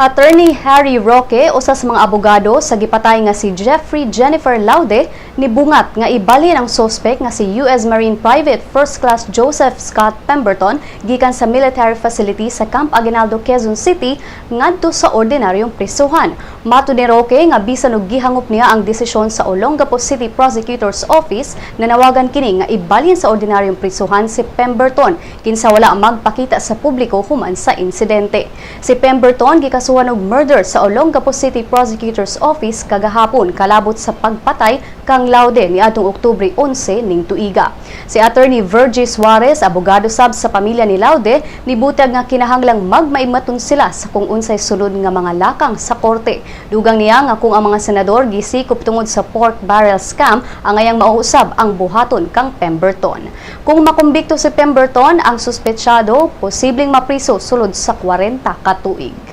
Attorney Harry Roque usa sa mga abogado sa gipatay nga si Jeffrey Jennifer Laude nibungat nga ibalhin ang suspect nga si US Marine Private First Class Joseph Scott Pemberton gikan sa military facility sa Camp Aguinaldo, Quezon City ngadto sa ordinaryong prisuhan. Matud ni Roque nga bisan og gihangop niya ang desisyon sa Olongapo City Prosecutor's Office na nawagan kini nga ibalhin sa ordinaryong prisuhan si Pemberton kinsa wala magpakita sa publiko human sa insidente. Si Pemberton gikasuhan og murder sa Olongapo City Prosecutor's Office kagahapon kalabot sa pagpatay kang Laude niadtong Oktubre 11 ning tuiga. Si Attorney Virgie Suarez, abogado sab sa pamilya ni Laude, nibutag nga kinahanglang magmaimaton sila sa kung unsay sulod nga mga lakang sa korte. Dugang niya nga kung ang mga senador gisikop tungod sa pork barrel scam ang ayang mauusab ang buhaton kang Pemberton. Kung makumbikto si Pemberton, ang suspetsyado posibleng mapriso sulod sa 40 ka tuig.